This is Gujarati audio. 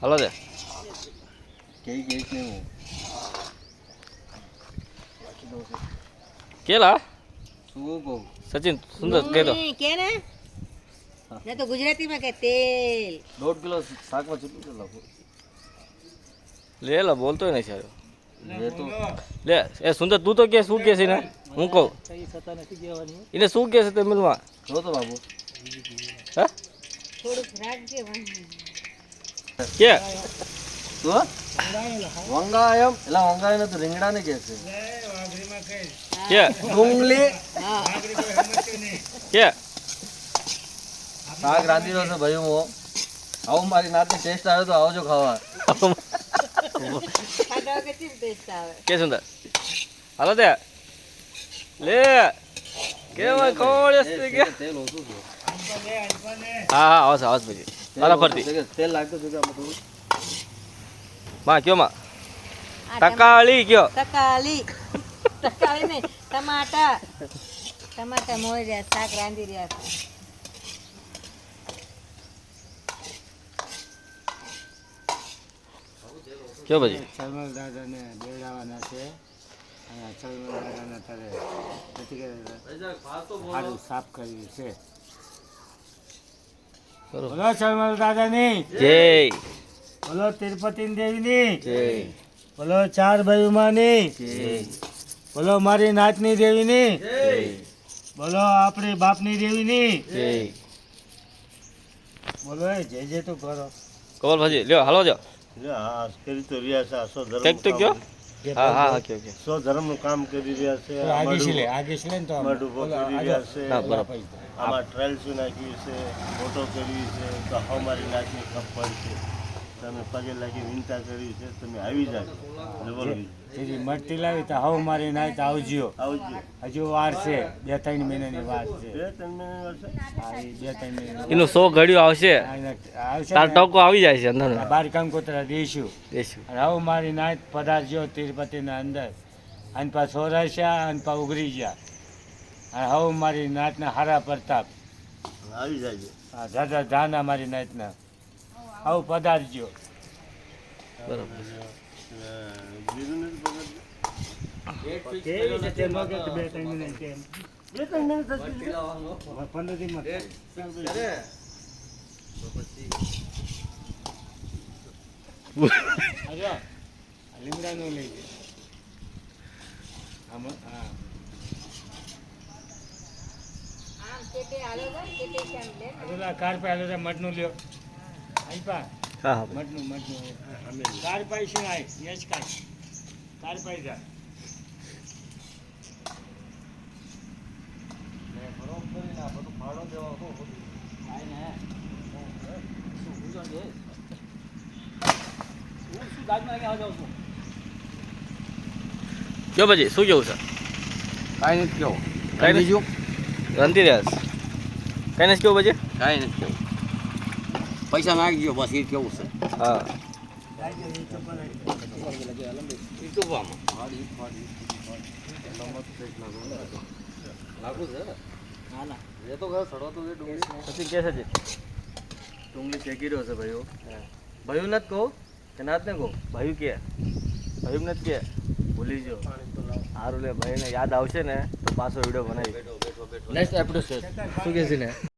હાલો દે કેલા સચિન સુંદર કહી દો કે ને તો ગુજરાતીમાં કે તેલ 1.5 કિલો શાકમાં કેટલું લખો લે લો બોલતોય નહીં સારો લે તો લે એ સુંદર તું તો કે શું કે છે ને હું કહું એને શું કે છે તમિલમાં જો તો બાબુ હા થોડુંક રાખજે કે તો વંગાયમ એટલે વંગાયમ તો રીંગણા ને કે છે કે ડુંગળી હા કે શાક રાંધી રહ્યો છે ભાઈ હું આવું મારી નાતની ટેસ્ટ આવે તો આવજો ખાવા ખાધા કે ચીજ ટેસ્ટ આવે કે સુંદર હાલો દે લે કેવા કોણ છે કે તેલ ઓછું છે હા હા આવશે આવશે પછી બરાબરથી તેલ લાગતું છે કે આમાં થોડું માં કયો માં આ તકાળી કયો તકાળી તકાળી નહીં ટમાટા મોઈ રહ્યા શાક રાંધી રહ્યા છે કયો પછી ચલમલ દાદાને બેડાવાના છે અને ચલમલ દાદાના તારે સારું સાફ કર્યું છે બરોબર બોલો ચલમલ દાદાની જય બોલો તિરુપતિ દેવીની જય બોલો ચાર ભાઈઓમાંની જય બોલો મારી નાતની દેવીની જય બોલો આપણી બાપની દેવીની જય બોલો એ જે તો કરો કવલ ભાજી લ્યો હાલો જો હા કરી તો રહ્યા છે સો કંઈક તો કયો હા હા હા કયો કયો સો ધર્મનું કામ કરી રહ્યા છે આગે છે ને તો ઉભો કરી રહ્યા છે હા બરાબર આમાં ટ્રાયલ્સ નાખ્યું છે ફોટો કર્યું છે તો અમારી નાચની ખબર છે તમે પગે લાગી વિનંતા કરી છે તમે આવી જાઓ જેથી મટતી લાવી તો હવે મારી નાચ આવજો હજુ વાર છે 2-3 મહિનાની વાર છે 2-3 મહિનાની વાર છે હા એ 2-3 મહિના એનું 100 ઘડિયો આવશે આવશે તાર ટોકો આવી જાય છે અંદર બાર કંકોત્રા દઈશું દેશું અને હવે મારી નાચ પધારજો તિરુપતિના અંદર અને પા સોરાશ્યા અને પા ઉઘરી ગયા અને હવે મારી નાચના હારા પ્રતાપ આવી જાય હા દાદા જાના મારી નાચના હવે પધારજો બરાબર લીમડાનું લઈ જાય આમ કે હાલો કે કેમ લે કાર પે હાલો મઠનું લ્યો અહીં પા હા હા મઠનું કાર પાઈ છે આય યશ કાર પાઈ જા કયો પછી શું કેવું છે કાંઈ નથી કેવું કઈ બીજું રંધી રહ્યા છે કઈ નથી કેવું પછી કાંઈ નથી કેવું પૈસા નાખજો બસ એ કેવું છે હા પછી કે છે ડુંગળી શેકી રહ્યો છે ભાઈઓ ભાઈઓ નથી કહું કે નાત ને કહું ભાઈ કે ભાઈ નથી કે ભૂલી જો સારું લે ભાઈને યાદ આવશે ને તો પાછો વિડીયો બનાવી નેક્સ્ટ એપિસોડ શું કહે છે ને